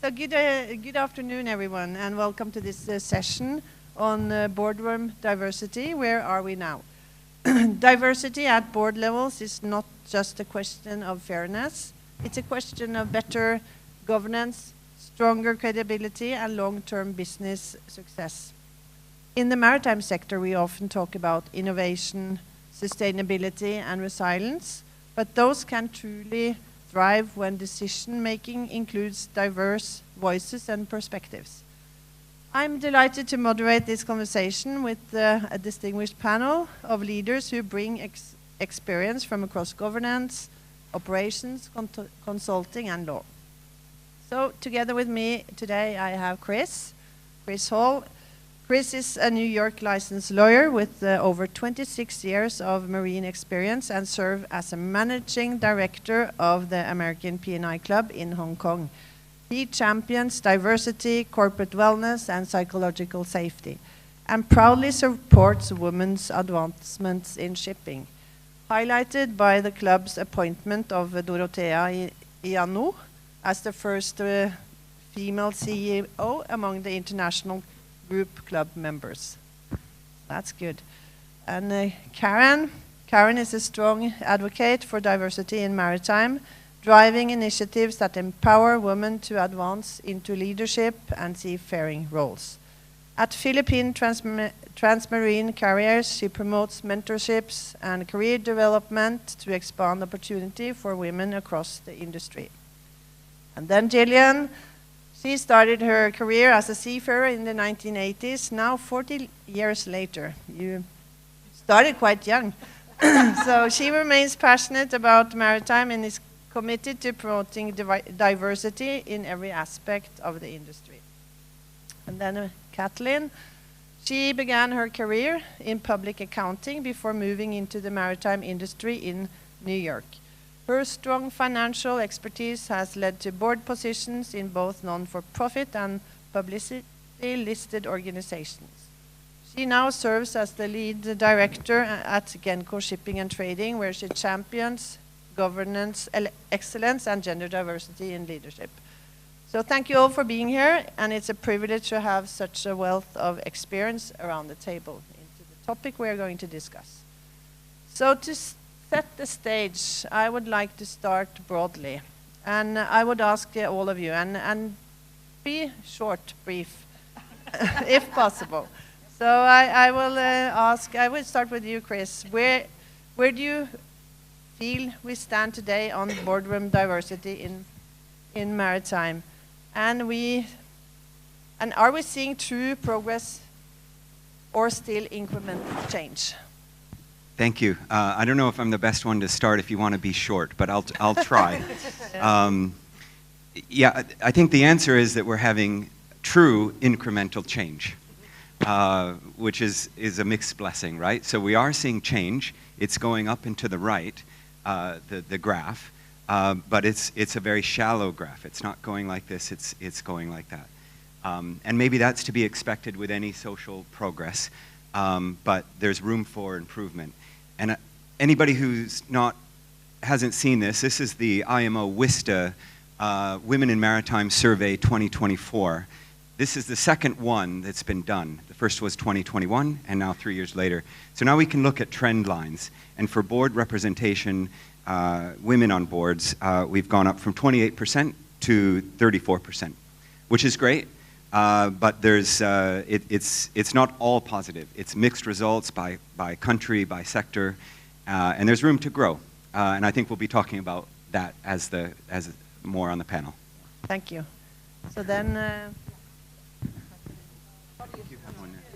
So good afternoon, everyone, and welcome to this session on boardroom diversity. Where are we now? Diversity at board levels is not just a question of fairness. It's a question of better governance, stronger credibility, and long-term business success. In the maritime sector, we often talk about innovation, sustainability, and resilience, but those can truly thrive when decision-making includes diverse voices and perspectives. I'm delighted to moderate this conversation with a distinguished panel of leaders who bring experience from across governance, operations, consulting, and law. So together with me today I have Chris Hall. Chris is a New York licensed lawyer with over 26 years of marine experience and served as a managing director of the American P&I Club in Hong Kong. He champions diversity, corporate wellness, and psychological safety, and proudly supports women's advancements in shipping, highlighted by the club's appointment of Dorothea Ianu as the first female CEO among the international group club members. That's good. And Karen is a strong advocate for diversity in maritime, driving initiatives that empower women to advance into leadership and seafaring roles. At Philippine Transmarine Carriers, she promotes mentorships and career development to expand opportunity for women across the industry. And then Jillian, she started her career as a seafarer in the 1980s. Now, 40 years later, you started quite young. So she remains passionate about maritime and is committed to promoting diversity in every aspect of the industry. And then Kathleen, she began her career in public accounting before moving into the maritime industry in New York. Her strong financial expertise has led to board positions in both non-for-profit and publicly-listed organizations. She now serves as the lead director at Genco Shipping and Trading, where she champions governance, excellence, and gender diversity in leadership. So thank you all for being here, and it's a privilege to have such a wealth of experience around the table into the topic we're going to discuss. So to set the stage, I would like to start broadly, and I would ask all of you, and be short, brief, if possible. So I will start with you, Chris. Where do you feel we stand today on boardroom diversity in maritime? And are we seeing true progress or still incremental change? Thank you. I don't know if I'm the best one to start if you want to be short, but I'll try. Yeah, I think the answer is that we're having true incremental change, which is a mixed blessing, right? So we are seeing change. It's going up and to the right, the graph, but it's a very shallow graph. It's not going like this. It's going like that, and maybe that's to be expected with any social progress. But there's room for improvement. And anybody who's hasn't seen this is the IMO WISTA Women in Maritime Survey 2024. This is the second one that's been done. The first was 2021, and now 3 years later. So now we can look at trend lines. And for board representation, women on boards, we've gone up from 28% to 34%, which is great. But there's, it's not all positive. It's mixed results by country, by sector, and there's room to grow. And I think we'll be talking about that as more on the panel. Thank you. So then,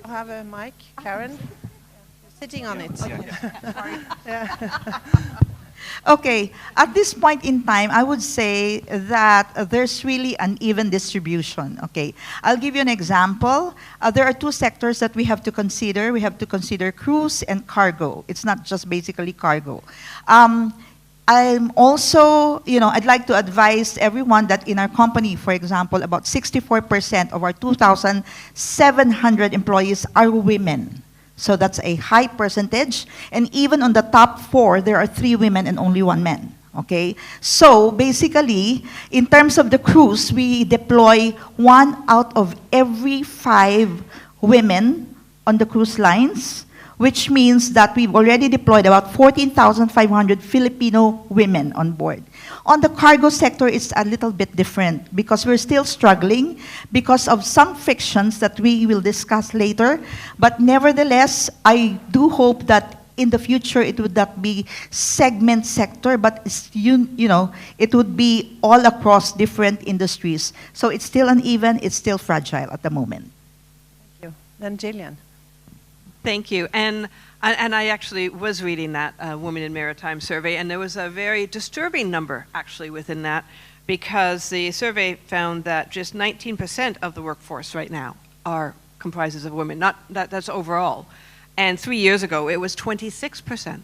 I'll have a mic, Karen. You're sitting on it. Yeah. Okay, at this point in time, I would say that there's really an even distribution. Okay, I'll give you an example. There are two sectors that we have to consider. We have to consider cruise and cargo. It's not just basically cargo. I'm also, I'd like to advise everyone that in our company, for example, about 64% of our 2,700 employees are women. So that's a high percentage. And even on the top 4, there are 3 women and only 1 man. Okay, so basically, in terms of the crews, we deploy 1 out of every 5 women on the cruise lines, which means that we've already deployed about 14,500 Filipino women on board. On the cargo sector, it's a little bit different because we're still struggling because of some frictions that we will discuss later. But nevertheless, I do hope that in the future, it would not be segment sector, but it would be all across different industries. So it's still uneven, it's still fragile at the moment. Thank you. Then Jillian. Thank you. And I actually was reading that Women in Maritime survey, and there was a very disturbing number actually within that, because the survey found that just 19% of the workforce right now comprises of women. That's overall. And 3 years ago, it was 26%.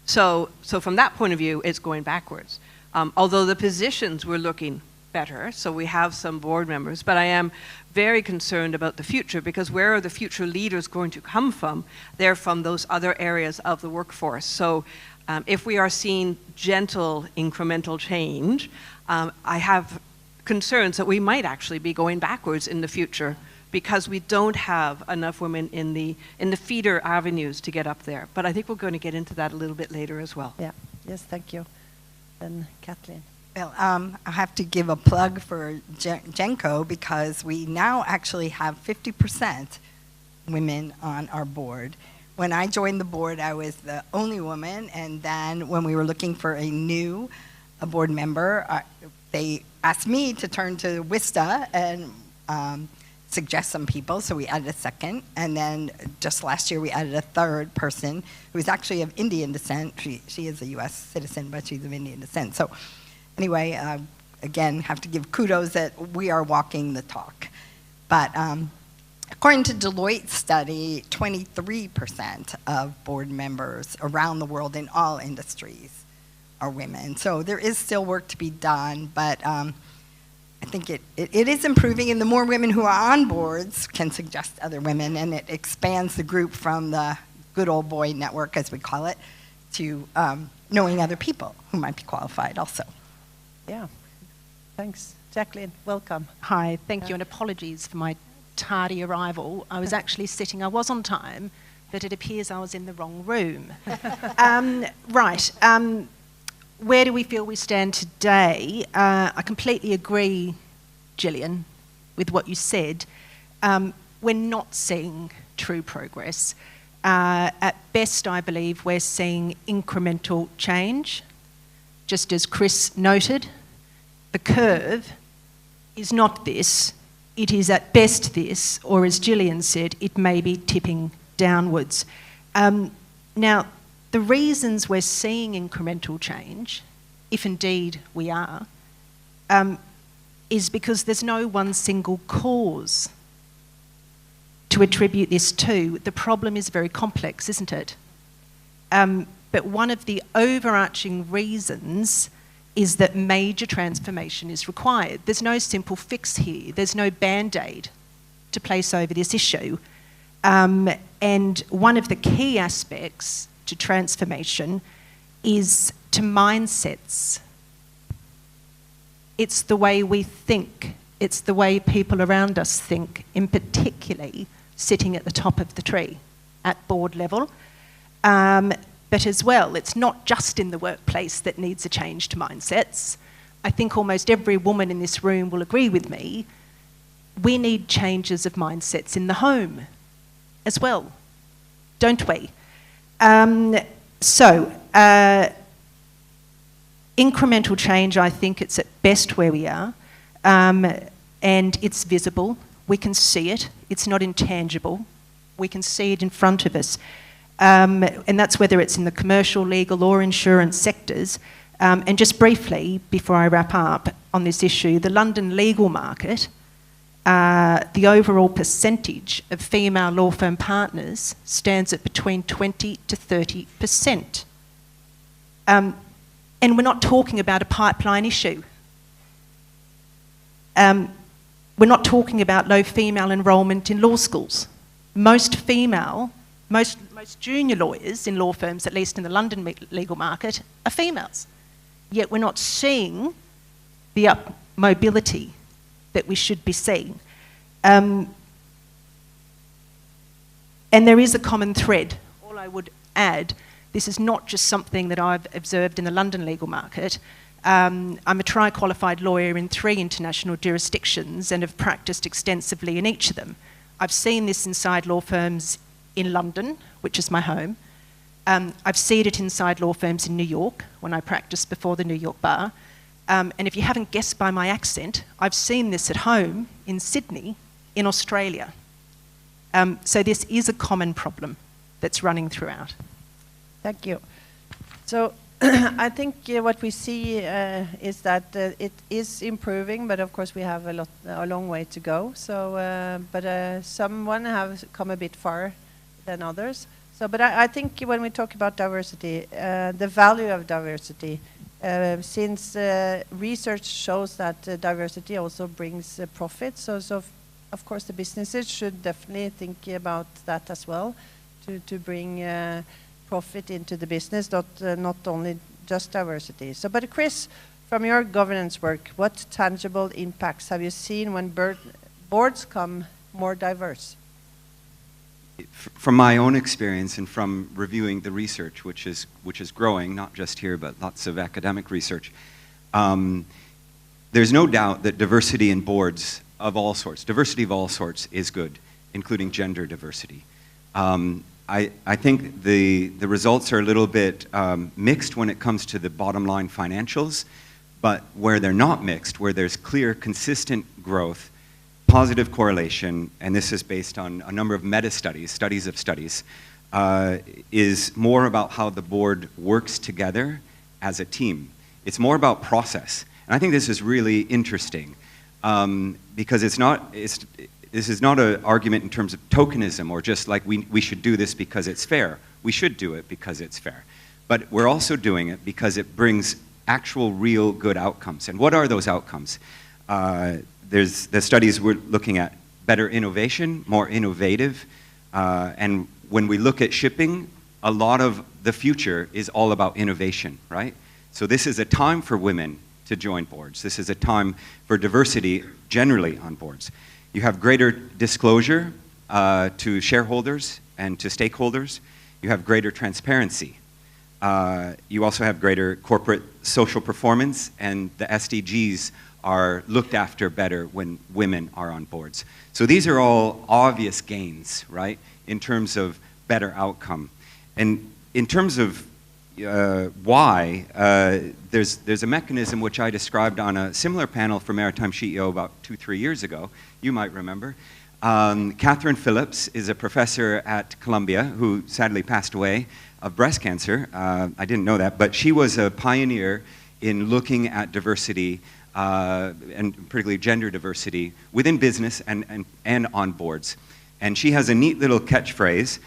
So from that point of view, it's going backwards. Although the positions were looking better, so we have some board members, but I am very concerned about the future, because where are the future leaders going to come from? They're from those other areas of the workforce. So if we are seeing gentle incremental change, I have concerns that we might actually be going backwards in the future, because we don't have enough women in the feeder avenues to get up there. But I think we're going to get into that a little bit later as well. Yeah. Yes, thank you. Then Kathleen. Well, I have to give a plug for Genco, because we now actually have 50% women on our board. When I joined the board, I was the only woman, and then when we were looking for a board member, they asked me to turn to WISTA and suggest some people, so we added a second, and then just last year we added a third person who is actually of Indian descent. She is a U.S. citizen, but she's of Indian descent. So anyway, again, have to give kudos that we are walking the talk. But according to Deloitte's study, 23% of board members around the world in all industries are women. So there is still work to be done, but I think it is improving, and the more women who are on boards can suggest other women, and it expands the group from the good old boy network, as we call it, to knowing other people who might be qualified also. Yeah. Thanks. Jacqueline, welcome. Hi, thank you, and apologies for my tardy arrival. I was actually I was on time, but it appears I was in the wrong room. Right. Where do we feel we stand today? I completely agree, Jillian, with what you said. We're not seeing true progress. At best, I believe we're seeing incremental change. Just as Chris noted, the curve is not this. It is at best this, or as Jillian said, it may be tipping downwards. Now, the reasons we're seeing incremental change, if indeed we are, is because there's no one single cause to attribute this to. The problem is very complex, isn't it? But one of the overarching reasons is that major transformation is required. There's no simple fix here. There's no band-aid to place over this issue. And one of the key aspects to transformation is to mindsets. It's the way we think. It's the way people around us think, in particularly sitting at the top of the tree at board level. But as well, it's not just in the workplace that needs a change to mindsets. I think almost every woman in this room will agree with me. We need changes of mindsets in the home as well, don't we? Incremental change, I think it's at best where we are, and it's visible. We can see it. It's not intangible. We can see it in front of us. And that's whether it's in the commercial, legal or insurance sectors. And just briefly, before I wrap up on this issue, the London legal market, the overall percentage of female law firm partners stands at between 20 to 30%. And we're not talking about a pipeline issue. We're not talking about low female enrolment in law schools. Most junior lawyers in law firms, at least in the London legal market, are females. yet we're not seeing the up mobility that we should be seeing. And there is a common thread. All I would add, this is not just something that I've observed in the London legal market. I'm a tri-qualified lawyer in 3 international jurisdictions and have practiced extensively in each of them. I've seen this inside law firms in London, which is my home. I've seen it inside law firms in New York when I practiced before the New York Bar. And if you haven't guessed by my accent, I've seen this at home in Sydney, in Australia. So this is a common problem that's running throughout. Thank you. So I think what we see is that it is improving, but of course we have a long way to go. So, but someone have come a bit far than others. So, but I think when we talk about diversity, the value of diversity, since research shows that diversity also brings profit, so of course the businesses should definitely think about that as well, to bring profit into the business, not only just diversity. So, but Chris, from your governance work, what tangible impacts have you seen when boards come more diverse? From my own experience and from reviewing the research, which is growing, not just here, but lots of academic research, there's no doubt that diversity in boards of all sorts, diversity of all sorts is good, including gender diversity. I think the results are a little bit mixed when it comes to the bottom line financials, but where they're not mixed, where there's clear, consistent growth, positive correlation, and this is based on a number of meta-studies, studies of studies, is more about how the board works together as a team. It's more about process. And I think this is really interesting because this is not an argument in terms of tokenism or just like we should do this because it's fair. We should do it because it's fair. But we're also doing it because it brings actual, real good outcomes. And what are those outcomes? There's the studies we're looking at better innovation, more innovative, and when we look at shipping, a lot of the future is all about innovation, right? So this is a time for women to join boards. This is a time for diversity generally on boards. You have greater disclosure to shareholders and to stakeholders. You have greater transparency. You also have greater corporate social performance, and the SDGs are looked after better when women are on boards. So these are all obvious gains, right, in terms of better outcome. And in terms of why, there's a mechanism which I described on a similar panel for Maritime SheEO about 2-3 years ago. You might remember. Catherine Phillips is a professor at Columbia who sadly passed away of breast cancer. I didn't know that, but she was a pioneer in looking at diversity and particularly gender diversity within business and on boards. And she has a neat little catchphrase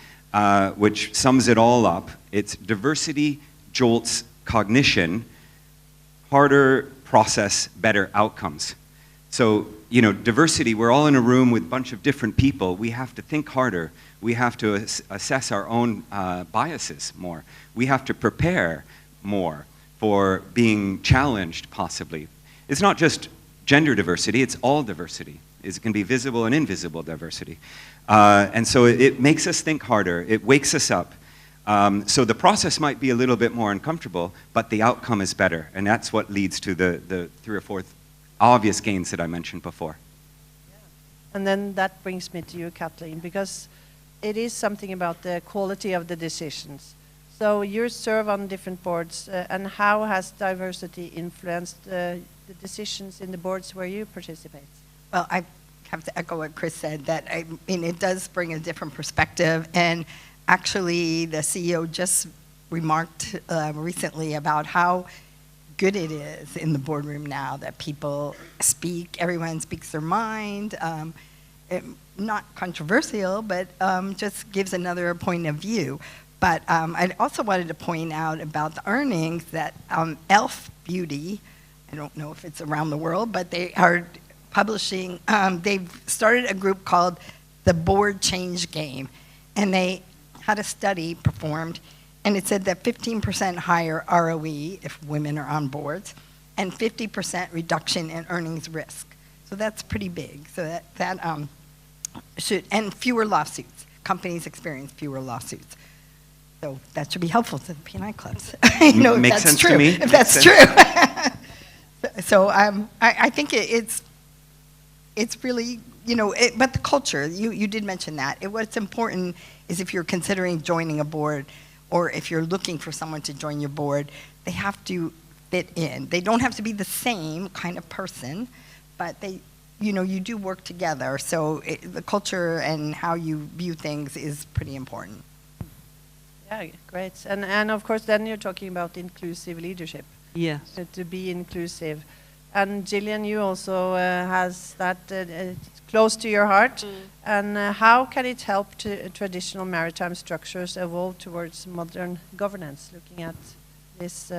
which sums it all up. It's diversity jolts cognition, harder process, better outcomes. So, you know, diversity, we're all in a room with a bunch of different people. We have to think harder. We have to assess our own biases more. We have to prepare more for being challenged, possibly. It's not just gender diversity, it's all diversity. It can be visible and invisible diversity. And so it makes us think harder, it wakes us up. So the process might be a little bit more uncomfortable, but the outcome is better. And that's what leads to the 3 or 4 obvious gains that I mentioned before. Yeah. And then that brings me to you, Kathleen, because it is something about the quality of the decisions. So you serve on different boards, and how has diversity influenced the decisions in the boards where you participate? Well, I have to echo what Chris said, that I mean, it does bring a different perspective. And actually, the CEO just remarked recently about how good it is in the boardroom now that people speak, everyone speaks their mind. Not controversial, but just gives another point of view. But I also wanted to point out about the earnings that Elf Beauty, I don't know if it's around the world, but they are publishing, they've started a group called the Board Change Game. And they had a study performed, And it said that 15% higher ROE if women are on boards, and 50% reduction in earnings risk. So that's pretty big. So that should, and fewer lawsuits. Companies experience fewer lawsuits. So that should be helpful to the P&I clubs. You know, Makes if that's sense true. to me. If Makes that's sense. true. So I think it's really, you know, but the culture, you did mention that. What's important is if you're considering joining a board, or if you're looking for someone to join your board, they have to fit in. They don't have to be the same kind of person, but they, you know, you do work together. So the culture and how you view things is pretty important. Yeah, great. And of course, then you're talking about inclusive leadership. Yes. To be inclusive. And Jillian, you also has that close to your heart. And how can it help traditional maritime structures evolve towards modern governance, looking at this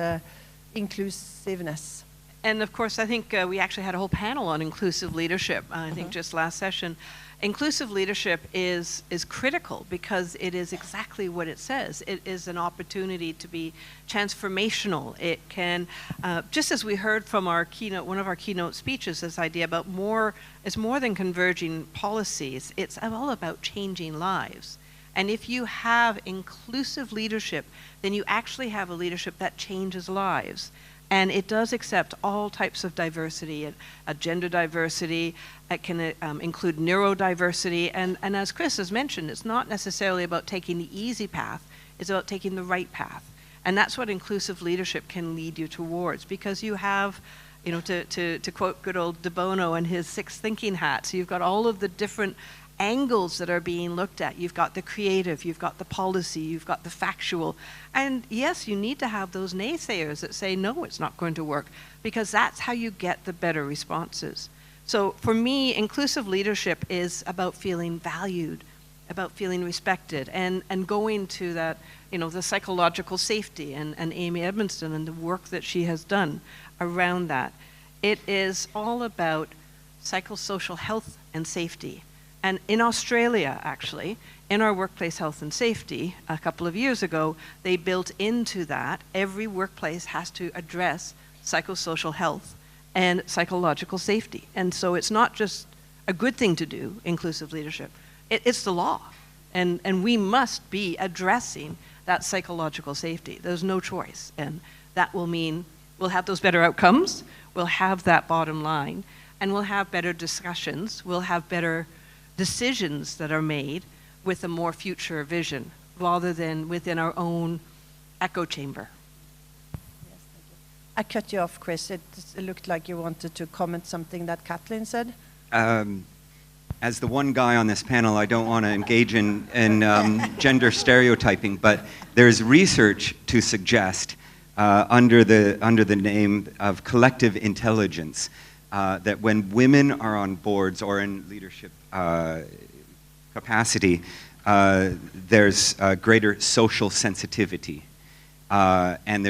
inclusiveness? And of course, I think we actually had a whole panel on inclusive leadership, I think just last session. Inclusive leadership is critical because it is exactly what it says. It is an opportunity to be transformational. It can, just as we heard from our keynote, one of our keynote speeches, this idea about it's more than converging policies. It's all about changing lives. And if you have inclusive leadership, then you actually have a leadership that changes lives. And it does accept all types of diversity, gender diversity. It can include neurodiversity. And as Chris has mentioned, it's not necessarily about taking the easy path. It's about taking the right path. And that's what inclusive leadership can lead you towards. Because you have, you know, to quote good old De Bono and his 6 thinking hats, you've got all of the different angles that are being looked at. You've got the creative, you've got the policy, you've got the factual. And yes, you need to have those naysayers that say, no, it's not going to work, because that's how you get the better responses. So for me, inclusive leadership is about feeling valued, about feeling respected, and going to that, you know, the psychological safety, and Amy Edmonston and the work that she has done around that. It is all about psychosocial health and safety. And in Australia, actually, in our workplace health and safety, a couple of years ago, they built into that every workplace has to address psychosocial health and psychological safety. And so it's not just a good thing to do, inclusive leadership. It's the law. And we must be addressing that psychological safety. There's no choice. And that will mean we'll have those better outcomes, we'll have that bottom line, and we'll have better discussions, we'll have better decisions that are made with a more future vision rather than within our own echo chamber. Yes, thank you. I cut you off, Chris. It looked like you wanted to comment something that Kathleen said. As the one guy on this panel, I don't want to engage in gender stereotyping, but there's research to suggest under the name of collective intelligence that when women are on boards or in leadership capacity, there's greater social sensitivity, and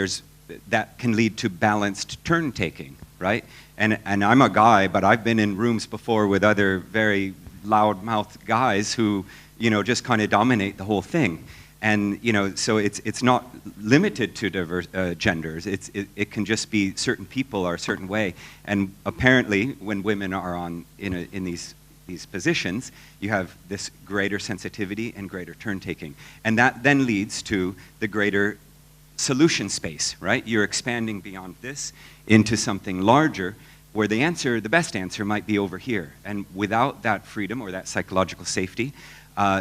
that can lead to balanced turn-taking, right? And I'm a guy, but I've been in rooms before with other very loud-mouthed guys who, you know, just kind of dominate the whole thing. And, you know, so it's not limited to diverse genders. It can just be certain people are a certain way. And apparently, when women are in these positions, you have this greater sensitivity and greater turn-taking. And that then leads to the greater solution space, right? You're expanding beyond this into something larger, where the best answer might be over here. And without that freedom or that psychological safety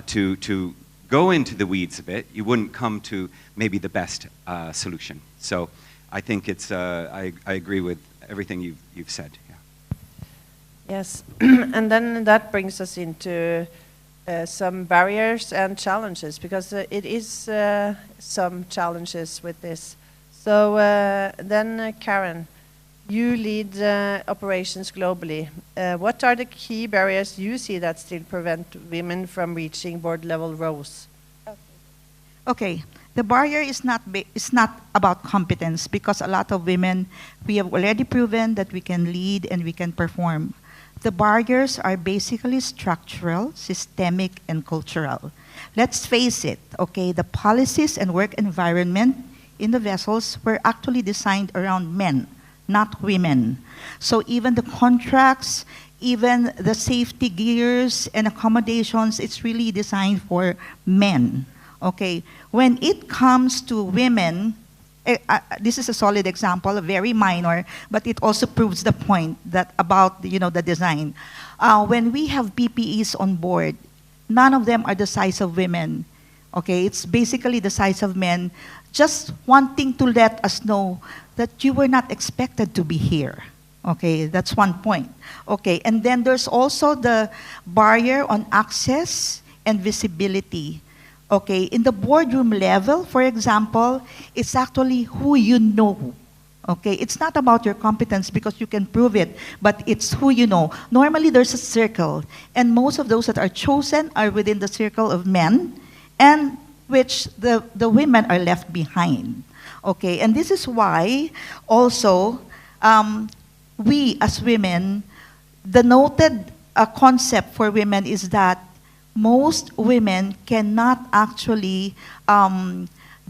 to go into the weeds of it, you wouldn't come to maybe the best solution. So I think I agree with everything you've said. Yeah. Yes, and then that brings us into some barriers and challenges, because it is some challenges with this. So then Karen, you lead operations globally. What are the key barriers you see that still prevent women from reaching board level roles? Okay, the barrier is not about competence, because a lot of women, we have already proven that we can lead and we can perform. The barriers are basically structural, systemic, and cultural. Let's face it, okay, the policies and work environment in the vessels were actually designed around men, not women. So even the contracts, even the safety gears and accommodations, it's really designed for men, okay? When it comes to women, this is a solid example, very minor, but it also proves the point that about the design. When we have PPEs on board, none of them are the size of women. Okay, it's basically the size of men, just wanting to let us know that you were not expected to be here. Okay, that's one point. Okay, and then there's also the barrier on access and visibility. Okay, in the boardroom level, for example, it's actually who you know. Okay, it's not about your competence because you can prove it, but it's who you know. Normally, there's a circle, and most of those that are chosen are within the circle of men, and which the women are left behind. Okay, and this is why also we as women, the noted concept for women is that most women cannot actually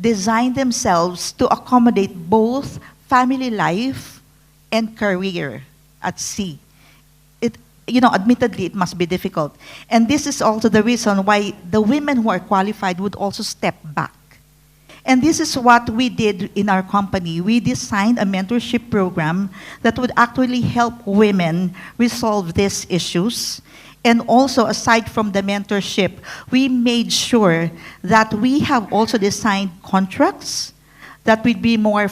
design themselves to accommodate both family life and career at sea. Admittedly, it must be difficult. And this is also the reason why the women who are qualified would also step back. And this is what we did in our company. We designed a mentorship program that would actually help women resolve these issues. And also, aside from the mentorship, we made sure that we have also designed contracts that would be more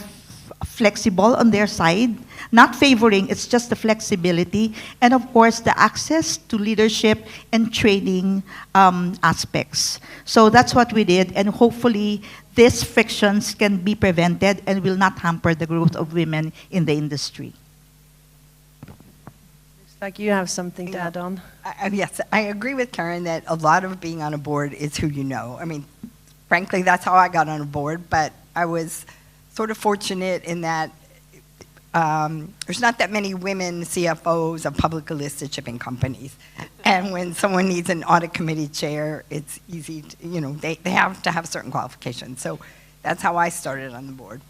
flexible on their side, not favoring, it's just the flexibility, and of course, the access to leadership and training aspects. So that's what we did, and hopefully, these frictions can be prevented and will not hamper the growth of women in the industry. Like you have something to add on. Yes, I agree with Karen that a lot of being on a board is who you know. I mean, frankly, that's how I got on a board, but I was sort of fortunate in that there's not that many women CFOs of publicly listed shipping companies. And when someone needs an audit committee chair, it's easy to, they have to have certain qualifications. So that's how I started on the board.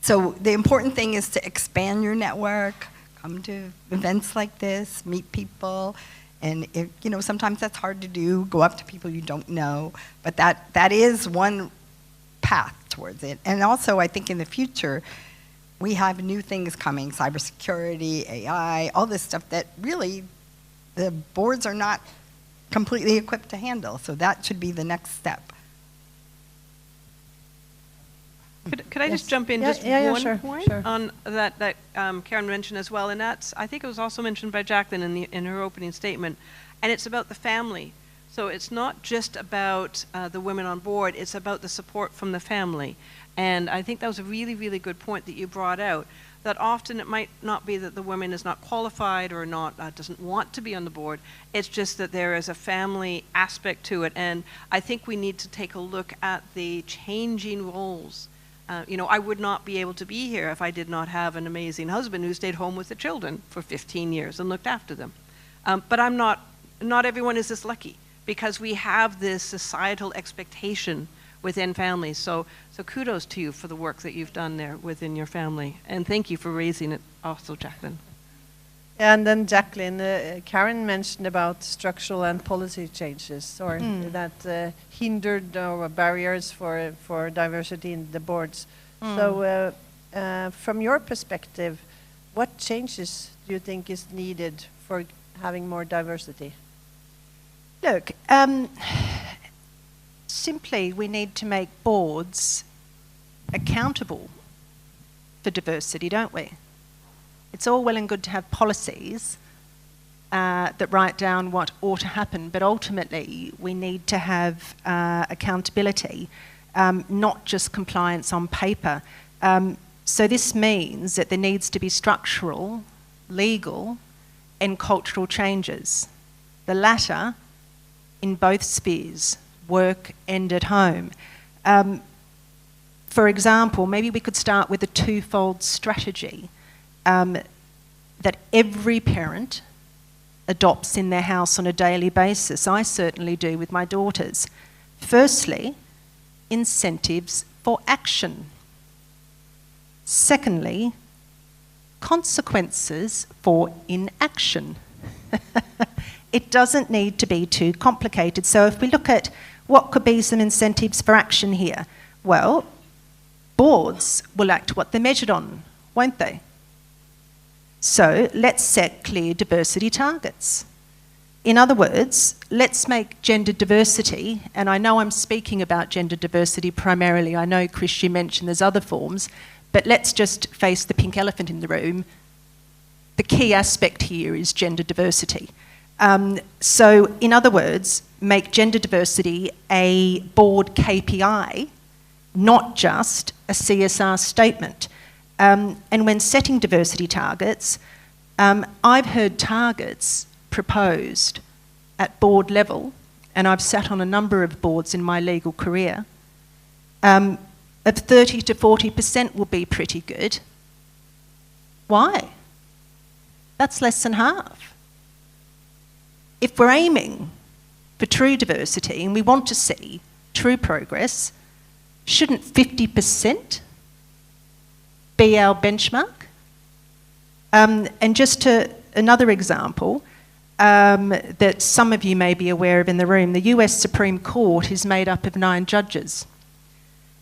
So the important thing is to expand your network, come to events like this, meet people, and sometimes that's hard to do, go up to people you don't know, but that is one path towards it. And also, I think in the future, we have new things coming, cybersecurity, AI, all this stuff that really the boards are not completely equipped to handle, so that should be the next step. Could I just jump in one point on that Karen mentioned as well, and that's, I think it was also mentioned by Jacqueline in her opening statement, and it's about the family. So it's not just about the women on board, it's about the support from the family. And I think that was a really, really good point that you brought out, that often it might not be that the woman is not qualified or not doesn't want to be on the board, it's just that there is a family aspect to it, and I think we need to take a look at the changing roles. I would not be able to be here if I did not have an amazing husband who stayed home with the children for 15 years and looked after them. But not everyone is this lucky, because we have this societal expectation within families. So kudos to you for the work that you've done there within your family. And thank you for raising it also, Jacqueline. And then Jacqueline, Karen mentioned about structural and policy changes, or that hindered barriers for diversity in the boards. So from your perspective, what changes do you think is needed for having more diversity? Look, simply we need to make boards accountable for diversity, don't we? It's all well and good to have policies that write down what ought to happen, but ultimately we need to have accountability, not just compliance on paper. So this means that there needs to be structural, legal, and cultural changes. The latter in both spheres, work and at home. For example, maybe we could start with a twofold strategy. That every parent adopts in their house on a daily basis. I certainly do with my daughters. Firstly, incentives for action. Secondly, consequences for inaction. It doesn't need to be too complicated. So if we look at what could be some incentives for action here, well, boards will act what they're measured on, won't they? So let's set clear diversity targets. In other words, let's make gender diversity, and I know I'm speaking about gender diversity primarily, I know, Chris, you mentioned there's other forms, but let's just face the pink elephant in the room. The key aspect here is gender diversity. So, in other words, make gender diversity a board KPI, not just a CSR statement. And when setting diversity targets, I've heard targets proposed at board level, and I've sat on a number of boards in my legal career, of 30 to 40% will be pretty good. Why? That's less than half. If we're aiming for true diversity and we want to see true progress, shouldn't 50% be our benchmark? And just another example that some of you may be aware of in the room, the US Supreme Court is made up of 9 judges.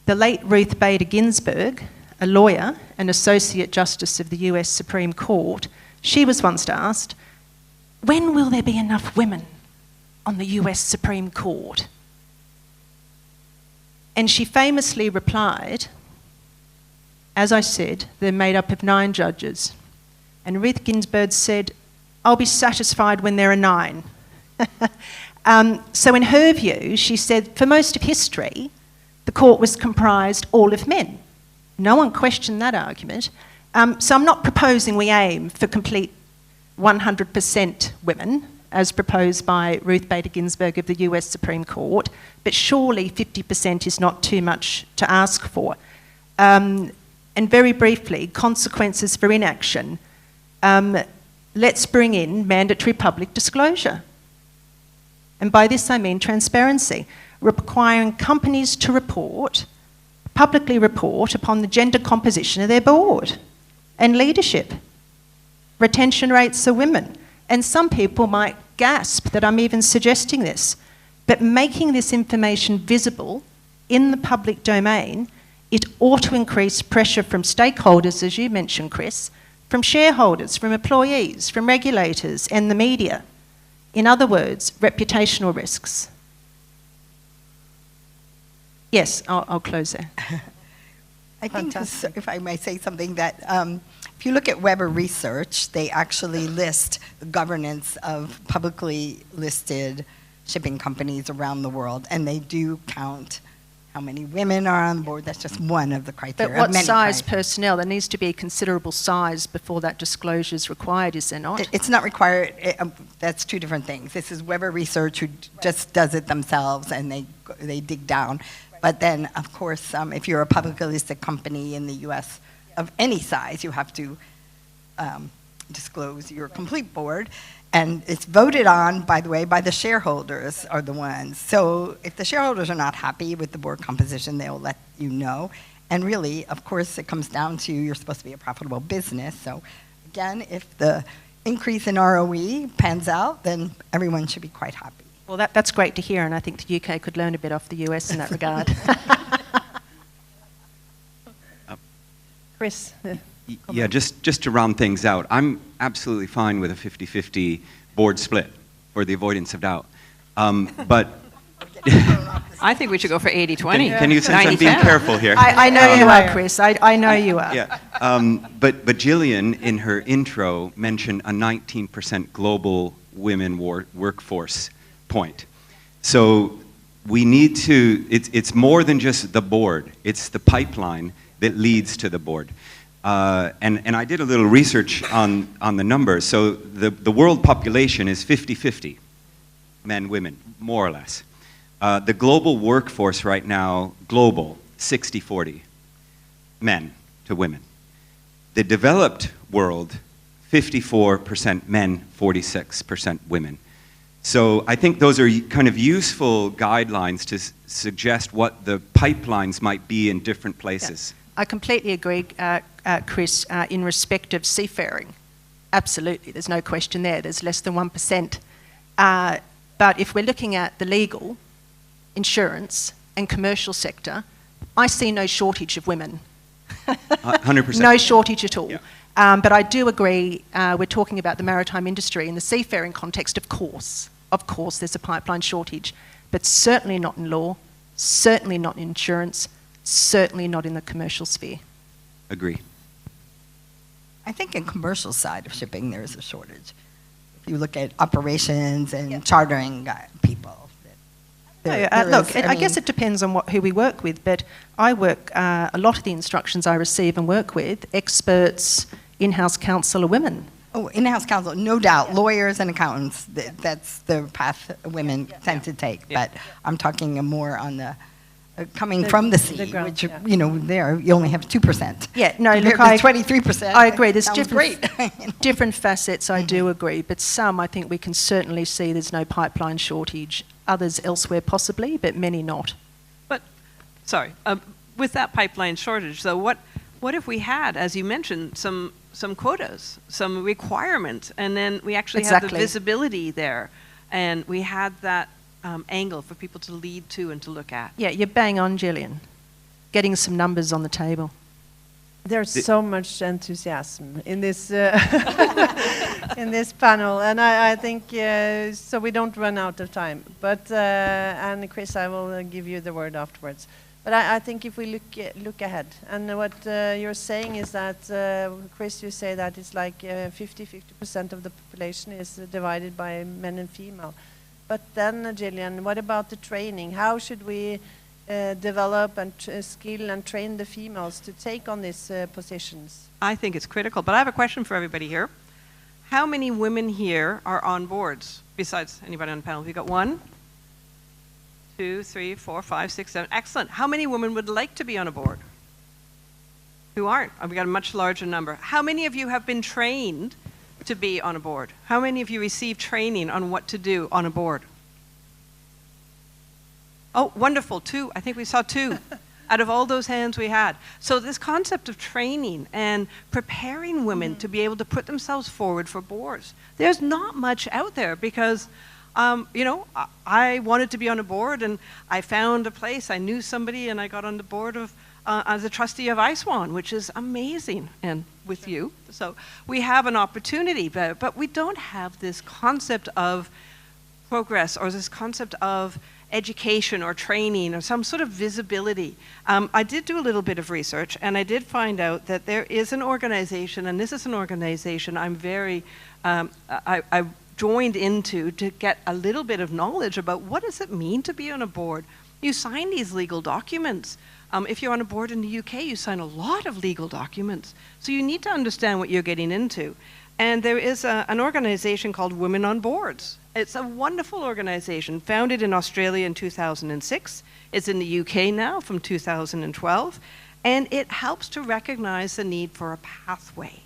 The late Ruth Bader Ginsburg, a lawyer and Associate Justice of the US Supreme Court, she was once asked, when will there be enough women on the US Supreme Court? And she famously replied, as I said, they're made up of 9 judges. And Ruth Ginsburg said, I'll be satisfied when there are 9. So in her view, she said, for most of history, the court was comprised all of men. No one questioned that argument. So I'm not proposing we aim for complete 100% women, as proposed by Ruth Bader Ginsburg of the US Supreme Court, but surely 50% is not too much to ask for. And very briefly, consequences for inaction. Let's bring in mandatory public disclosure. And by this I mean transparency, requiring companies to publicly report upon the gender composition of their board and leadership. Retention rates of women. And some people might gasp that I'm even suggesting this, but making this information visible in the public domain, it ought to increase pressure from stakeholders, as you mentioned, Chris, from shareholders, from employees, from regulators and the media. In other words, reputational risks. Yes, I'll close there. I think, this, if I may say something, that if you look at Weber Research, they actually list the governance of publicly listed shipping companies around the world, and they do count how many women are on the board. That's just one of the criteria. But what size personnel? There needs to be a considerable size before that disclosure is required, is there not? It's not required. That's 2 different things. This is Weber Research, who just does it themselves, and they dig down. But then, of course, if you're a publicly listed company in the U.S. of any size, you have to disclose your complete board. And it's voted on, by the way, by the shareholders are the ones. So if the shareholders are not happy with the board composition, they'll let you know. And really, of course, it comes down to you're supposed to be a profitable business. So again, if the increase in ROE pans out, then everyone should be quite happy. Well, that's great to hear, and I think the UK could learn a bit off the US in that regard. Chris? Yeah, just to round things out, I'm absolutely fine with a 50-50 board split for the avoidance of doubt. But I think we should go for 80-20. can you, since I'm being careful here? I know you are, Chris. I know you are. Yeah. But Jillian, in her intro, mentioned a 19% global women workforce point. So we need to, it's more than just the board. It's the pipeline that leads to the board. And I did a little research on the numbers. So the world population is 50-50, men, women, more or less. The global workforce right now, global, 60-40, men to women. The developed world, 54% men, 46% women. So I think those are kind of useful guidelines to suggest what the pipelines might be in different places. Yeah. I completely agree, Chris, in respect of seafaring. Absolutely, there's no question there. There's less than 1%. But if we're looking at the legal, insurance, and commercial sector, I see no shortage of women. 100%. No shortage at all. Yeah. But I do agree, we're talking about the maritime industry in the seafaring context, of course. Of course, there's a pipeline shortage, but certainly not in law, certainly not in insurance, certainly not in the commercial sphere. Agree. I think in commercial side of shipping, there is a shortage. If you look at operations and chartering people. I guess it depends on who we work with, but I work, a lot of the instructions I receive and work with, experts, in-house counsel are women. Oh, in-house counsel, no doubt. Lawyers and accountants, that's the path women tend to take. But I'm talking more on the coming from the sea, ground, which, you know, there you only have 2%. Yeah, no, look, There's 23%. I agree. There's Sounds different facets, I do agree, but some I think we can certainly see there's no pipeline shortage. Others elsewhere possibly, but many not. But, sorry, with that pipeline shortage, though, what if we had, as you mentioned, some quotas, some requirements, and then we actually had the visibility there, and we had that angle for people to lead to and to look at? Yeah, you're bang on, Jillian. Getting some numbers on the table. There's so much enthusiasm in this in this panel, and I think so we don't run out of time. But and Chris, I will give you the word afterwards. But I think if we look ahead, and what you're saying is that Chris, you say that it's like 50% of the population is divided by men and female. But then, Jillian, what about the training? How should we develop and skill and train the females to take on these positions? I think it's critical, but I have a question for everybody here. How many women here are on boards, besides anybody on the panel? Have you got 1, 2, 3, 4, 5, 6, 7? Excellent. How many women would like to be on a board? Who aren't? We got a much larger number. How many of you have been trained to be on a board? How many of you received training on what to do on a board? Oh, wonderful, 2. I think we saw 2 out of all those hands we had. So this concept of training and preparing women to be able to put themselves forward for boards. There's not much out there because, you know, I wanted to be on a board and I found a place, I knew somebody, and I got on the board of, as a trustee of ISWAN, which is amazing, and with you. So we have an opportunity, but we don't have this concept of progress or this concept of education or training or some sort of visibility. I did do a little bit of research, and I did find out that there is an organization, and this is an organization I'm very, I joined into to get a little bit of knowledge about what does it mean to be on a board. You sign these legal documents. If you're on a board in the UK, you sign a lot of legal documents. So you need to understand what you're getting into. And there is an organization called Women on Boards. It's a wonderful organization, founded in Australia in 2006. It's in the UK now from 2012. And it helps to recognize the need for a pathway.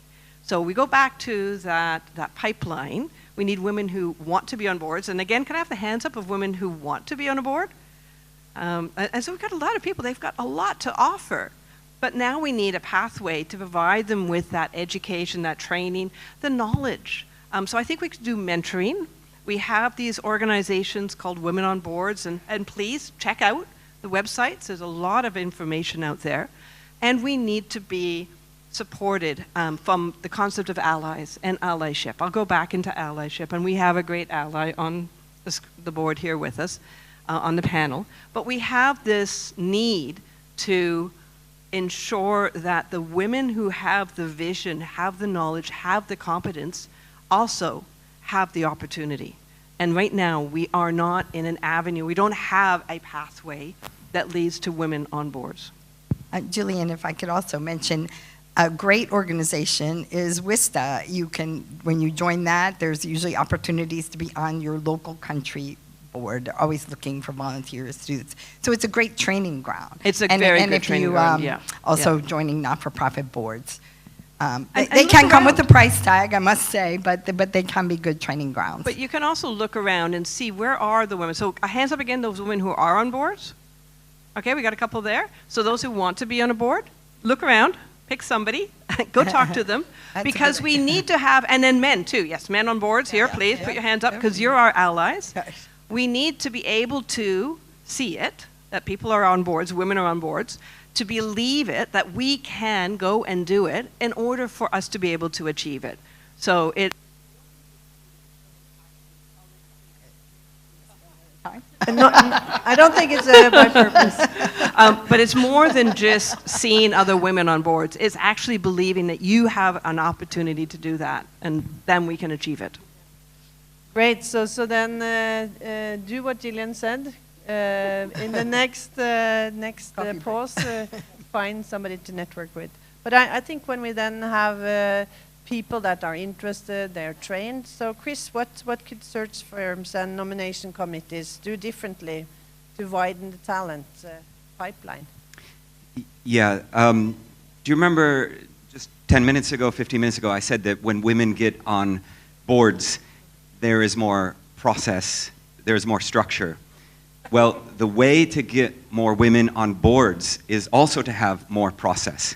So we go back to that pipeline. We need women who want to be on boards. And again, can I have the hands up of women who want to be on a board? And so we've got a lot of people. They've got a lot to offer. But now we need a pathway to provide them with that education, that training, the knowledge. So I think we could do mentoring. We have these organizations called Women on Boards, and please check out the websites. There's a lot of information out there. And we need to be supported from the concept of allies and allyship. I'll go back into allyship, and we have a great ally on the board here with us on the panel. But we have this need to ensure that the women who have the vision, have the knowledge, have the competence, also have the opportunity. And right now, we are not in an avenue. We don't have a pathway that leads to women on boards. Jillian, if I could also mention, a great organization is WISTA. You can, when you join that, there's usually opportunities to be on your local country board. They're always looking for volunteers to do this. So it's a great training ground. It's a very good training ground, yeah. Also joining not-for-profit boards. They can come with a price tag, I must say, but they can be good training grounds. But you can also look around and see where are the women. So hands up again, those women who are on boards. Okay, we got a couple there. So those who want to be on a board, look around, pick somebody, go talk to them, because we need to have, and then men too. Yes, men on boards here, please put your hands up because you're our allies. We need to be able to see it, that people are on boards, women are on boards, to believe it, that we can go and do it in order for us to be able to achieve it. So it. I don't think it's by purpose. But it's more than just seeing other women on boards. It's actually believing that you have an opportunity to do that, and then we can achieve it. Great. So then do what Jillian said. In the next pause, find somebody to network with. But I think when we then have people that are interested, they're trained. So Chris, what could search firms and nomination committees do differently to widen the talent pipeline? Yeah. Do you remember just 10 minutes ago, 15 minutes ago, I said that when women get on boards, there is more process, there is more structure. Well, the way to get more women on boards is also to have more process.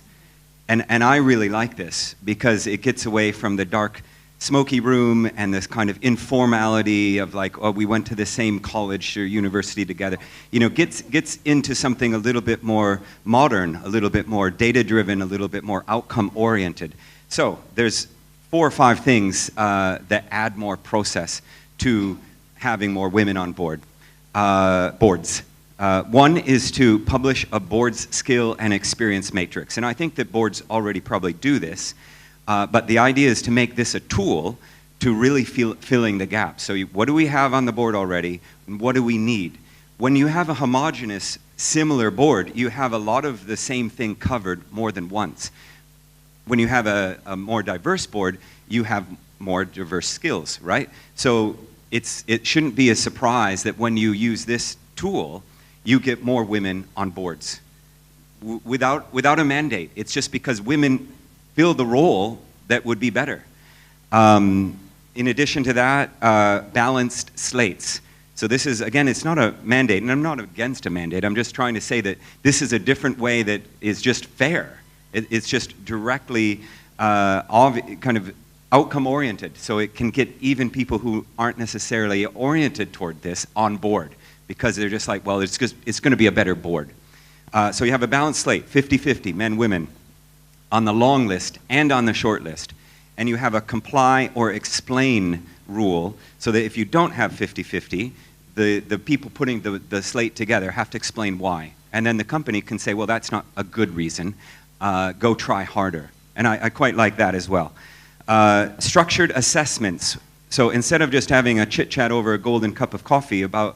And I really like this because it gets away from the dark, smoky room and this kind of informality of like, oh, we went to the same college or university together. You know, gets into something a little bit more modern, a little bit more data-driven, a little bit more outcome-oriented. So there's 4 or 5 things that add more process to having more women on boards. One is to publish a board's skill and experience matrix. And I think that boards already probably do this, but the idea is to make this a tool to really filling the gap. So what do we have on the board already, and what do we need? When you have a homogeneous, similar board, you have a lot of the same thing covered more than once. When you have a more diverse board, you have more diverse skills, right? So it shouldn't be a surprise that when you use this tool, you get more women on boards without a mandate. It's just because women fill the role that would be better. In addition to that, balanced slates. So this is, again, it's not a mandate, and I'm not against a mandate. I'm just trying to say that this is a different way that is just fair. It's just directly kind of outcome-oriented, so it can get even people who aren't necessarily oriented toward this on board, because they're just like, well, it's going to be a better board. So you have a balanced slate, 50-50, men, women, on the long list and on the short list. And you have a comply or explain rule, so that if you don't have 50-50, the people putting the slate together have to explain why. And then the company can say, well, that's not a good reason. Go try harder. And I quite like that as well. Structured assessments. So instead of just having a chit-chat over a golden cup of coffee about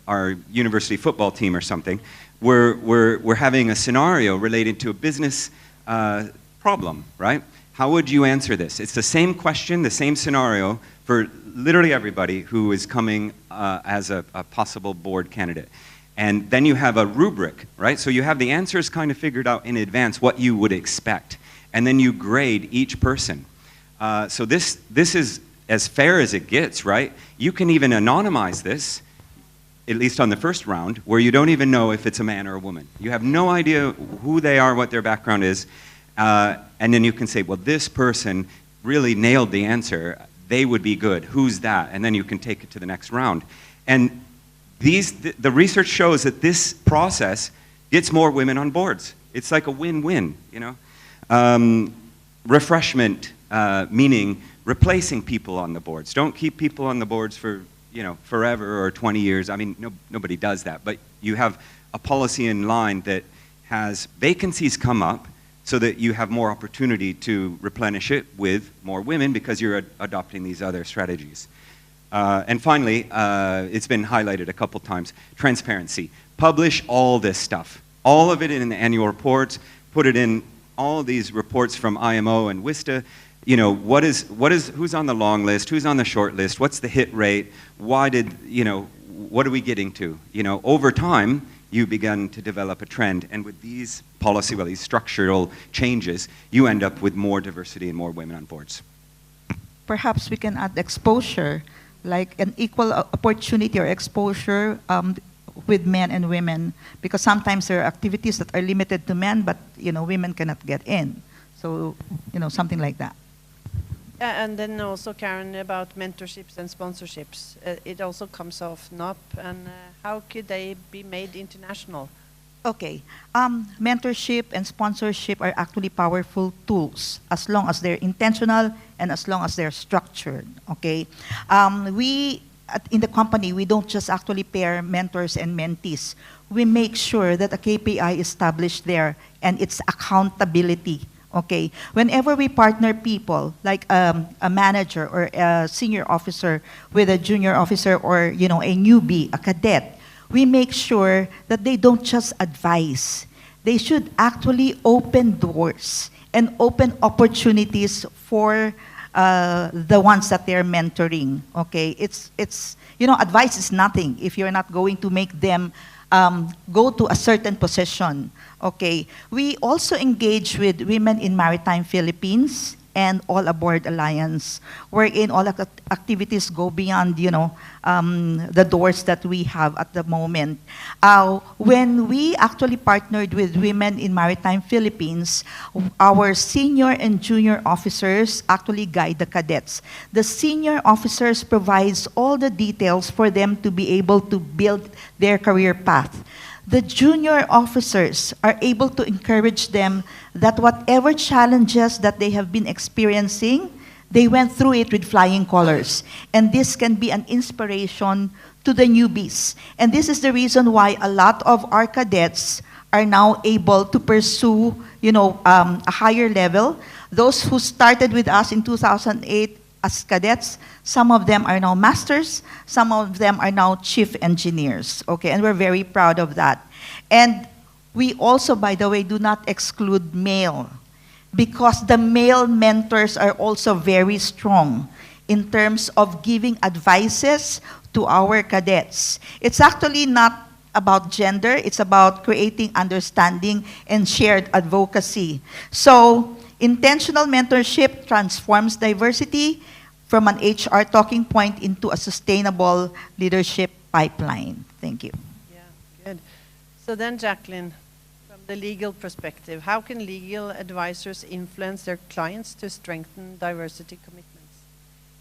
our university football team or something, we're having a scenario related to a business problem, right? How would you answer this? It's the same question, the same scenario for literally everybody who is coming as a possible board candidate. And then you have a rubric, right? So you have the answers kind of figured out in advance, what you would expect. And then you grade each person. So this is as fair as it gets, right? You can even anonymize this, at least on the first round, where you don't even know if it's a man or a woman. You have no idea who they are, what their background is, and then you can say, well, this person really nailed the answer. They would be good. Who's that? And then you can take it to the next round. And the research shows that this process gets more women on boards. It's like a win-win, you know? Refreshment, meaning replacing people on the boards. Don't keep people on the boards for, you know, forever or 20 years. I mean, nobody does that. But you have a policy in line that has vacancies come up so that you have more opportunity to replenish it with more women because you're adopting these other strategies. And finally, it's been highlighted a couple times, transparency. Publish all this stuff. All of it in the annual reports. Put it in all of these reports from IMO and WISTA. You know, who's on the long list, who's on the short list, what's the hit rate, what are we getting to? You know, over time, you begin to develop a trend. And with these policy, well, these structural changes, you end up with more diversity and more women on boards. Perhaps we can add exposure, like an equal opportunity or exposure with men and women, because sometimes there are activities that are limited to men, but women cannot get in. So something like that. And then also, Karen, about mentorships and sponsorships. It also comes off NOP, and how could they be made international? Okay. Mentorship and sponsorship are actually powerful tools as long as they're intentional and as long as they're structured. Okay. In the company, we don't just actually pair mentors and mentees. We make sure that a KPI is established there and it's accountability. Okay. Whenever we partner people, like a manager or a senior officer with a junior officer or a newbie, a cadet, we make sure that they don't just advise. They should actually open doors and open opportunities for the ones that they're mentoring. Okay, it's advice is nothing if you're not going to make them go to a certain position. Okay, we also engage with Women in Maritime Philippines and All Aboard Alliance, wherein all activities go beyond, the doors that we have at the moment. When we actually partnered with Women in Maritime Philippines, our senior and junior officers actually guide the cadets. The senior officers provides all the details for them to be able to build their career path. The junior officers are able to encourage them that whatever challenges that they have been experiencing, they went through it with flying colors. And this can be an inspiration to the newbies. And this is the reason why a lot of our cadets are now able to pursue, a higher level. Those who started with us in 2008 as cadets, some of them are now masters, some of them are now chief engineers, okay, and we're very proud of that. And we also, by the way, do not exclude male, because the male mentors are also very strong in terms of giving advices to our cadets. It's actually not about gender, it's about creating understanding and shared advocacy. So, intentional mentorship transforms diversity from an HR talking point into a sustainable leadership pipeline. Thank you. Yeah, good. So then, Jacqueline, from the legal perspective, how can legal advisors influence their clients to strengthen diversity commitments?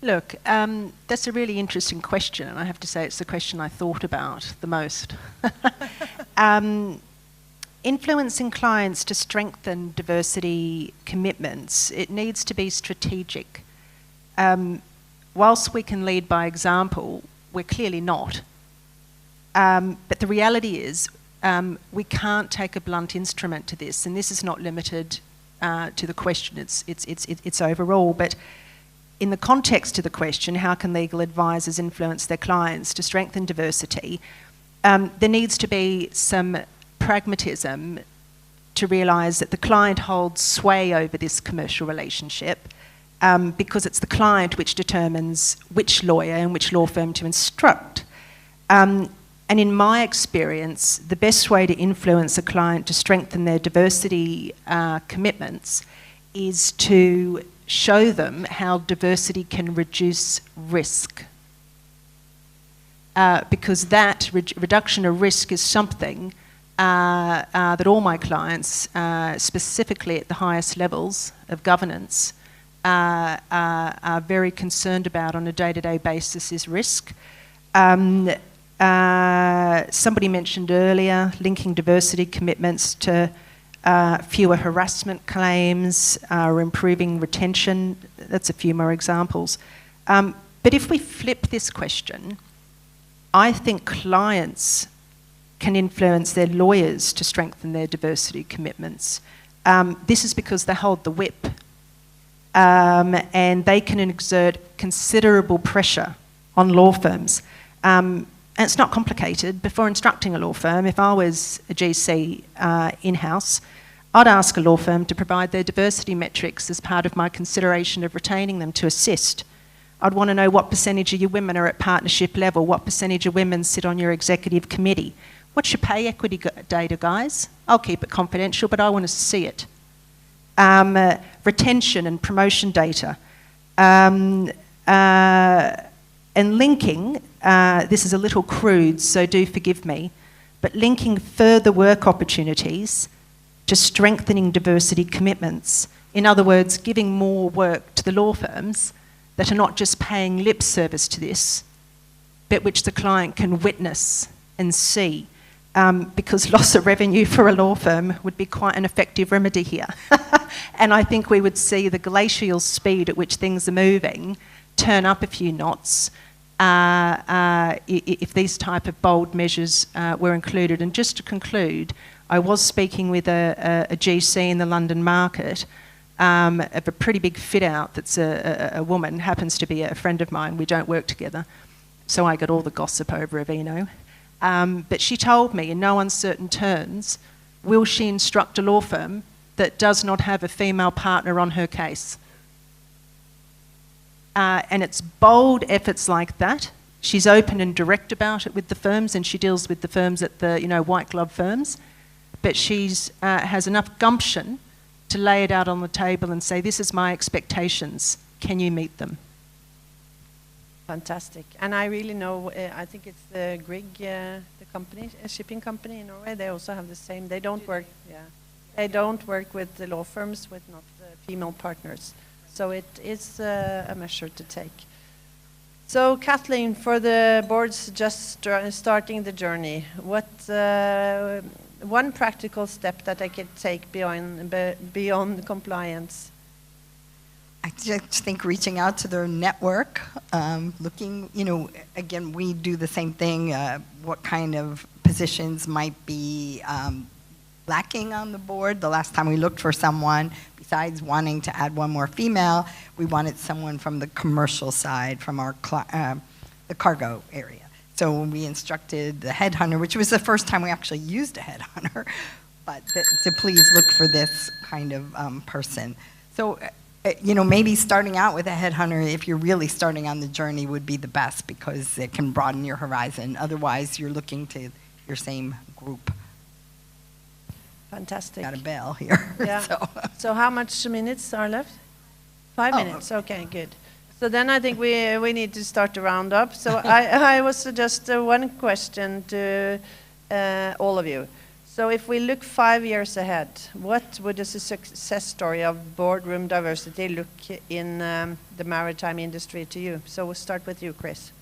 Look, that's a really interesting question, and I have to say it's the question I thought about the most. Influencing clients to strengthen diversity commitments, it needs to be strategic. Whilst we can lead by example, we're clearly not. But the reality is we can't take a blunt instrument to this, and this is not limited to the question, it's overall. But in the context of the question, how can legal advisors influence their clients to strengthen diversity, there needs to be some pragmatism to realise that the client holds sway over this commercial relationship, because it's the client which determines which lawyer and which law firm to instruct. And in my experience, the best way to influence a client to strengthen their diversity commitments is to show them how diversity can reduce risk. Because that reduction of risk is something that all my clients, specifically at the highest levels of governance, are very concerned about on a day-to-day basis is risk. Somebody mentioned earlier linking diversity commitments to fewer harassment claims or improving retention. That's a few more examples. But if we flip this question, I think clients can influence their lawyers to strengthen their diversity commitments. This is because they hold the whip. And they can exert considerable pressure on law firms. And it's not complicated. Before instructing a law firm, if I was a GC in-house, I'd ask a law firm to provide their diversity metrics as part of my consideration of retaining them to assist. I'd want to know what percentage of your women are at partnership level, what percentage of women sit on your executive committee, What's your pay equity data, guys? I'll keep it confidential, but I want to see it. Retention and promotion data. And linking, this is a little crude, so do forgive me, but linking further work opportunities to strengthening diversity commitments. In other words, giving more work to the law firms that are not just paying lip service to this, but which the client can witness and see. Because loss of revenue for a law firm would be quite an effective remedy here. And I think we would see the glacial speed at which things are moving turn up a few knots if these type of bold measures were included. And just to conclude, I was speaking with a GC in the London market of a pretty big fit-out that's a woman, happens to be a friend of mine. We don't work together, so I got all the gossip over Avelino. But she told me in no uncertain terms, will she instruct a law firm that does not have a female partner on her case? And it's bold efforts like that. She's open and direct about it with the firms, and she deals with the firms at the white glove firms. But she's has enough gumption to lay it out on the table and say, this is my expectations. Can you meet them? Fantastic. And I really know, I think it's the Grieg, the company, a shipping company in Norway, they also have the same. They don't work, they don't work with the law firms with not female partners. So it is a measure to take. So Kathleen, for the boards just starting the journey, what one practical step that I could take beyond compliance? I just think reaching out to their network, looking, again, we do the same thing, what kind of positions might be lacking on the board. The last time we looked for someone, besides wanting to add one more female, we wanted someone from the commercial side, from our the cargo area. So when we instructed the headhunter, which was the first time we actually used a headhunter, but to please look for this kind of person. So, maybe starting out with a headhunter, if you're really starting on the journey, would be the best because it can broaden your horizon. Otherwise, you're looking to your same group. Fantastic. Got a bell here. Yeah. So how much minutes are left? 5 minutes. Okay, good. So then I think we need to start to round up. So I was just one question to all of you. So if we look 5 years ahead, what would a success story of boardroom diversity look in the maritime industry to you? So we'll start with you, Chris.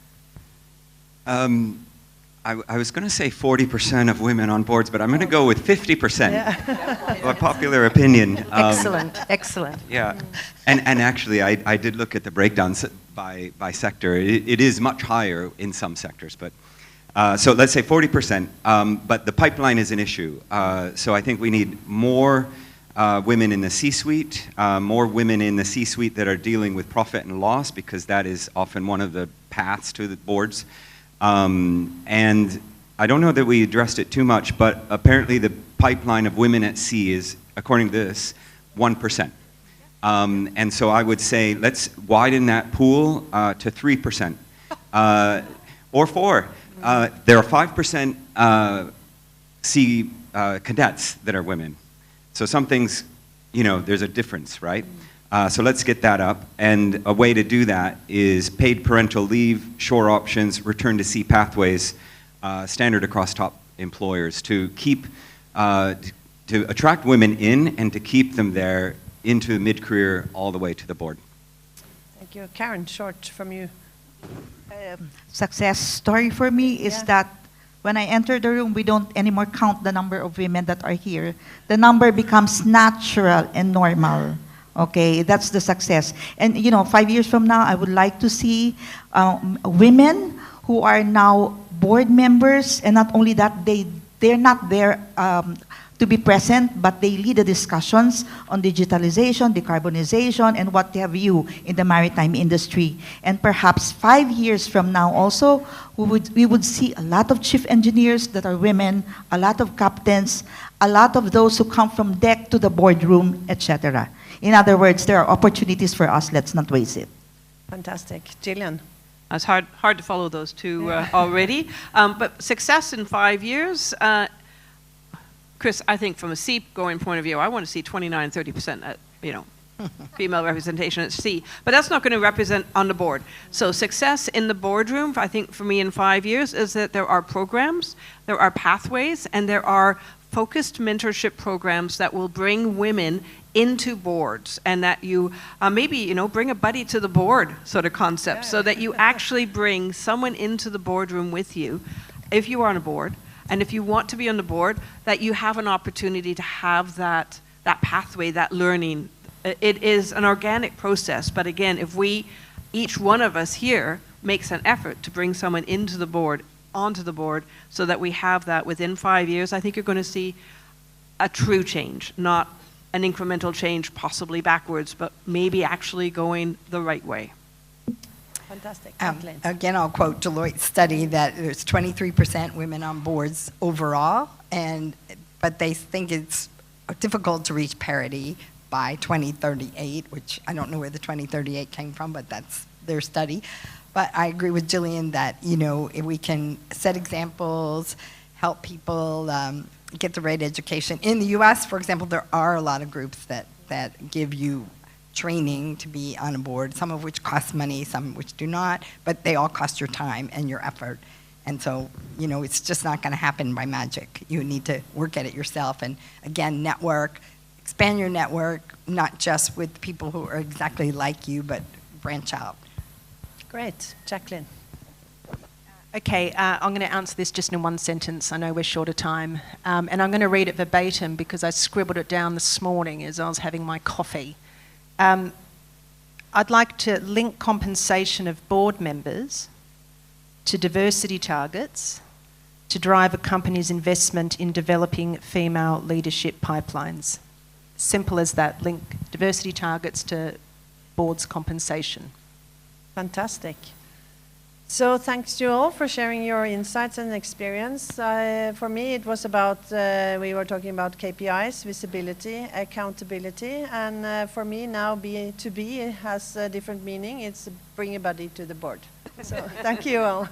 I was going to say 40% of women on boards, but I'm going to go with 50%. Yeah. A popular opinion. Excellent. Yeah, and actually, I did look at the breakdowns by sector. It is much higher in some sectors, but so let's say 40%. But the pipeline is an issue. So I think we need more women in the C-suite, more women in the C-suite that are dealing with profit and loss, because that is often one of the paths to the boards. And I don't know that we addressed it too much, but apparently the pipeline of women at sea is, according to this, 1%. And so I would say let's widen that pool to 3%, or 4%. There are 5% sea cadets that are women. So some things, there's a difference, right? So let's get that up. And a way to do that is paid parental leave, shore options, return to sea pathways, standard across top employers to keep, to attract women in and to keep them there into mid-career all the way to the board. Thank you. Karen, short from you. Success story for me is that when I enter the room, we don't anymore count the number of women that are here. The number becomes natural and normal. Okay, that's the success. And 5 years from now, I would like to see women who are now board members, and not only that, they're not there to be present, but they lead the discussions on digitalization, decarbonization, and what have you in the maritime industry. And perhaps 5 years from now also, we would see a lot of chief engineers that are women, a lot of captains, a lot of those who come from deck to the boardroom, etc. In other words, there are opportunities for us. Let's not waste it. Fantastic. Jillian? It's hard to follow those two already. But success in 5 years, Chris, I think from a seat-going point of view, I want to see 29, 30%, female representation at C. But that's not going to represent on the board. So success in the boardroom, I think for me in 5 years, is that there are programs, there are pathways, and there are focused mentorship programs that will bring women into boards, and that you maybe bring a buddy to the board sort of concept, so that you actually bring someone into the boardroom with you if you are on a board, and if you want to be on the board, that you have an opportunity to have that pathway, that learning. It is an organic process, but again, if each one of us here makes an effort to bring someone into the board, onto the board, so that we have that within 5 years, I think you're going to see a true change, not an incremental change, possibly backwards, but maybe actually going the right way. Fantastic. Again, I'll quote Deloitte's study that there's 23% women on boards overall, but they think it's difficult to reach parity by 2038, which I don't know where the 2038 came from, but that's their study. But I agree with Jillian that, if we can set examples, help people get the right education. In the U.S., for example, there are a lot of groups that give you training to be on a board, some of which cost money, some which do not, but they all cost your time and your effort. And so, it's just not going to happen by magic. You need to work at it yourself. And again, network, expand your network, not just with people who are exactly like you, but branch out. Great. Jacqueline. Okay, I'm going to answer this just in one sentence. I know we're short of time. And I'm going to read it verbatim because I scribbled it down this morning as I was having my coffee. I'd like to link compensation of board members to diversity targets to drive a company's investment in developing female leadership pipelines. Simple as that. Link diversity targets to board's compensation. Fantastic. So thanks to you all for sharing your insights and experience. For me, it was about, we were talking about KPIs, visibility, accountability, and for me now to be has a different meaning. It's bring a buddy to the board. So thank you all.